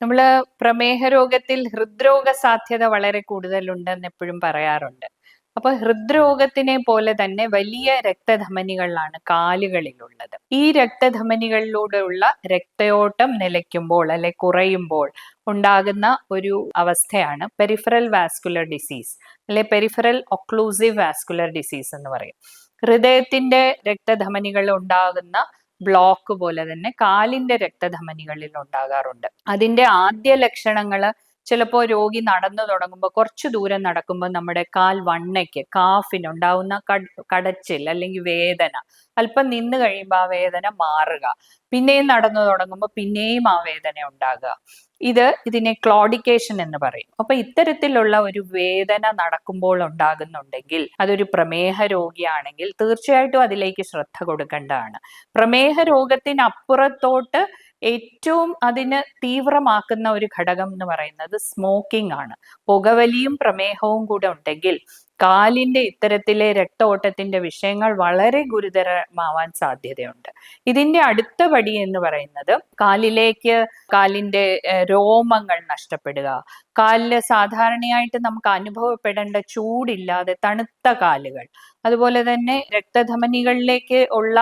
നമ്മള് പ്രമേഹ രോഗത്തിൽ ഹൃദ്രോഗ സാധ്യത വളരെ കൂടുതലുണ്ടെന്ന് എപ്പോഴും പറയാറുണ്ട്. അപ്പൊ ഹൃദ്രോഗത്തിനെ പോലെ തന്നെ വലിയ രക്തധമനികളാണ് കാലുകളിലുള്ളത്. ഈ രക്തധമനികളിലൂടെയുള്ള രക്തയോട്ടം നിലയ്ക്കുമ്പോൾ അല്ലെ കുറയുമ്പോൾ ഉണ്ടാകുന്ന ഒരു അവസ്ഥയാണ് പെരിഫറൽ വാസ്കുലർ ഡിസീസ് അല്ലെ പെരിഫറൽ ഒക്ലൂസീവ് വാസ്കുലർ ഡിസീസ് എന്ന് പറയും. ഹൃദയത്തിന്റെ രക്തധമനികൾ ഉണ്ടാകുന്ന ബ്ലോക്ക് പോലെ തന്നെ കാലിന്റെ രക്തധമനികളിൽ ഉണ്ടാകാറുണ്ട്. അതിന്റെ ആദ്യ ലക്ഷണങ്ങള് ചിലപ്പോൾ രോഗി നടന്നു തുടങ്ങുമ്പോൾ കുറച്ചു ദൂരം നടക്കുമ്പോൾ നമ്മുടെ കാൽ വണ്ണയ്ക്ക് കാഫിന് ഉണ്ടാവുന്ന കടച്ചിൽ അല്ലെങ്കിൽ വേദന അല്പം നിന്ന് കഴിയുമ്പോൾ ആ വേദന മാറുക, പിന്നെയും നടന്നു തുടങ്ങുമ്പോൾ പിന്നെയും ആ വേദന ഉണ്ടാകുക. ഇതിനെ ക്ലോഡിക്കേഷൻ എന്ന് പറയും. അപ്പൊ ഇത്തരത്തിലുള്ള ഒരു വേദന നടക്കുമ്പോൾ ഉണ്ടാകുന്നുണ്ടെങ്കിൽ അതൊരു പ്രമേഹ രോഗിയാണെങ്കിൽ തീർച്ചയായിട്ടും അതിലേക്ക് ശ്രദ്ധ കൊടുക്കേണ്ടതാണ്. പ്രമേഹ രോഗത്തിനപ്പുറത്തോട്ട് ഏറ്റവും അതിന് തീവ്രമാക്കുന്ന ഒരു ഘടകം എന്ന് പറയുന്നത് സ്മോക്കിംഗ് ആണ്. പുകവലിയും പ്രമേഹവും കൂടെ ഉണ്ടെങ്കിൽ കാലിന്റെ ഇത്തരത്തിലെ രക്തഓട്ടത്തിന്റെ വിഷയങ്ങൾ വളരെ ഗുരുതരമാവാൻ സാധ്യതയുണ്ട്. ഇതിന്റെ അടുത്ത പടി എന്ന് പറയുന്നത് കാലിന്റെ രോമങ്ങൾ നഷ്ടപ്പെടുക, കാലില് സാധാരണയായിട്ട് നമുക്ക് അനുഭവപ്പെടേണ്ട ചൂടില്ലാതെ തണുത്ത കാലുകൾ, അതുപോലെ തന്നെ രക്തധമനികളിലേക്ക് ഉള്ള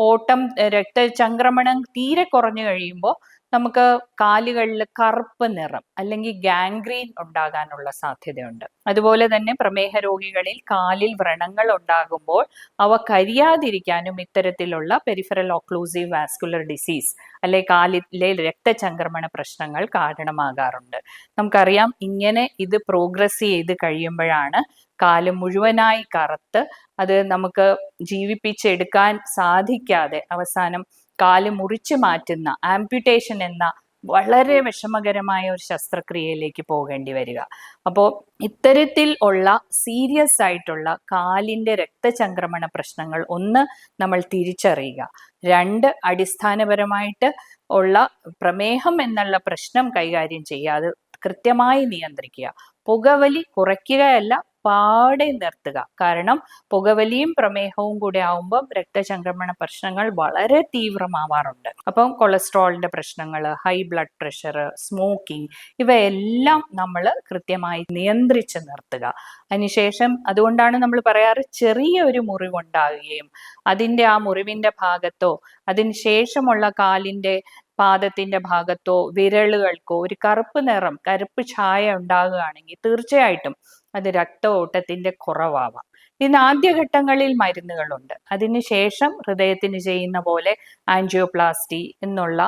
ഓട്ടം രക്തചംക്രമണം തീരെ കുറഞ്ഞു കഴിയുമ്പോൾ നമുക്ക് കാലുകളിൽ കറുപ്പ് നിറം അല്ലെങ്കിൽ ഗാംഗ്രീൻ ഉണ്ടാകാനുള്ള സാധ്യതയുണ്ട്. അതുപോലെ തന്നെ പ്രമേഹ രോഗികളിൽ കാലിൽ വ്രണങ്ങൾ ഉണ്ടാകുമ്പോൾ അവ കരിയാതിരിക്കാനും ഇത്തരത്തിലുള്ള പെരിഫറൽ ഒക്ലൂസീവ് വാസ്കുലർ ഡിസീസ് അല്ലെ കാലിലെ രക്തചംക്രമണ പ്രശ്നങ്ങൾ കാരണമാകാറുണ്ട്. നമുക്കറിയാം, ഇങ്ങനെ ഇത് പ്രോഗ്രസ് ചെയ്ത് കഴിയുമ്പോഴാണ് കാല് മുഴുവനായി കറുത്ത് അത് നമുക്ക് ജീവിപ്പിച്ചെടുക്കാൻ സാധിക്കാതെ അവസാനം കാല് മുറിച്ചു മാറ്റുന്ന ആംപ്യൂട്ടേഷൻ എന്ന വളരെ വിഷമകരമായ ഒരു ശസ്ത്രക്രിയയിലേക്ക് പോകേണ്ടി വരിക. അപ്പോൾ ഇത്തരത്തിൽ ഉള്ള സീരിയസ് ആയിട്ടുള്ള കാലിന്റെ രക്തചംക്രമണ പ്രശ്നങ്ങൾ ഒന്ന് നമ്മൾ തിരിച്ചറിയുക, രണ്ട് അടിസ്ഥാനപരമായിട്ട് ഉള്ള പ്രമേഹം എന്നുള്ള പ്രശ്നം കൈകാര്യം ചെയ്യാതെ കൃത്യമായി നിയന്ത്രിക്കുക. പുകവലി കുറയ്ക്കുകയല്ല, പാടെ നിർത്തുക. കാരണം പുകവലിയും പ്രമേഹവും കൂടെ ആവുമ്പോൾ രക്തചംക്രമണ പ്രശ്നങ്ങൾ വളരെ തീവ്രമാവാറുണ്ട്. അപ്പം കൊളസ്ട്രോളിന്റെ പ്രശ്നങ്ങൾ, ഹൈ ബ്ലഡ് പ്രഷർ, സ്മോക്കിംഗ്, ഇവയെല്ലാം നമ്മൾ കൃത്യമായി നിയന്ത്രിച്ച് നിർത്തുക. അതിനുശേഷം അതുകൊണ്ടാണ് നമ്മൾ പറയാറ്, ചെറിയ ഒരു മുറിവുണ്ടാകുകയും അതിന്റെ ആ മുറിവിന്റെ ഭാഗത്തോ അതിനുശേഷമുള്ള കാലിന്റെ പാദത്തിന്റെ ഭാഗത്തോ വിരലുകൾക്കോ ഒരു കറുപ്പ് ഛായ ഉണ്ടാകുകയാണെങ്കിൽ തീർച്ചയായിട്ടും അത് രക്ത ഓട്ടത്തിന്റെ കുറവാവാം. ഇതിന് ആദ്യഘട്ടങ്ങളിൽ മരുന്നുകളുണ്ട്. അതിനുശേഷം ഹൃദയത്തിന് ചെയ്യുന്ന പോലെ ആൻജിയോപ്ലാസ്റ്റി എന്നുള്ള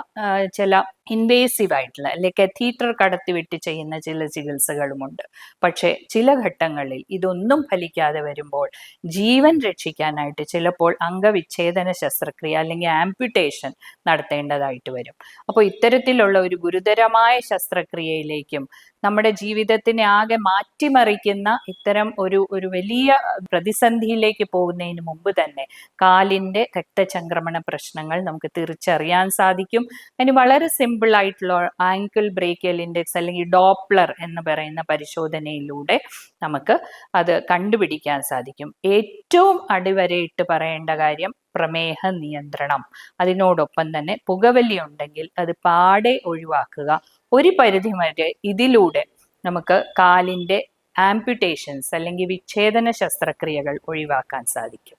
ചില ഇൻവേസീവ് ആയിട്ടുള്ള അല്ലെ കത്തീറ്റർ കടത്തിവിട്ട് ചെയ്യുന്ന ചില ചികിത്സകളുമുണ്ട്. പക്ഷെ ചില ഘട്ടങ്ങളിൽ ഇതൊന്നും ഫലിക്കാതെ വരുമ്പോൾ ജീവൻ രക്ഷിക്കാനായിട്ട് ചിലപ്പോൾ അംഗവിച്ഛേദന ശസ്ത്രക്രിയ അല്ലെങ്കിൽ ആംപ്യൂട്ടേഷൻ നടത്തേണ്ടതായിട്ട് വരും. അപ്പോൾ ഇത്തരത്തിലുള്ള ഒരു ഗുരുതരമായ ശസ്ത്രക്രിയയിലേക്കും നമ്മുടെ ജീവിതത്തിനെ ആകെ മാറ്റിമറിക്കുന്ന ഇത്തരം ഒരു വലിയ പ്രതിസന്ധിയിലേക്ക് പോകുന്നതിന് മുമ്പ് തന്നെ കാലിന്റെ രക്തചംക്രമണ പ്രശ്നങ്ങൾ നമുക്ക് തിരിച്ചറിയാൻ സാധിക്കും. അതിന് വളരെ സിമ്പിൾ ആയിട്ടുള്ള ആങ്കിൾ ബ്രേക്കിയൽ ഇൻഡെക്സ് അല്ലെങ്കിൽ ഡോപ്ലർ എന്ന് പറയുന്ന പരിശോധനയിലൂടെ നമുക്ക് അത് കണ്ടുപിടിക്കാൻ സാധിക്കും. ഏറ്റവും അടിവരയിട്ട് പറയേണ്ട കാര്യം പ്രമേഹ നിയന്ത്രണം. അതിനോടൊപ്പം തന്നെ പുകവലി ഉണ്ടെങ്കിൽ അത് പാടെ ഒഴിവാക്കുക. ഒരു പരിധി വരെ ഇതിലൂടെ നമുക്ക് കാലിന്റെ ആംപ്യൂട്ടേഷൻസ് അല്ലെങ്കിൽ വിച്ഛേദന ശസ്ത്രക്രിയകൾ ഒഴിവാക്കാൻ സാധിക്കും.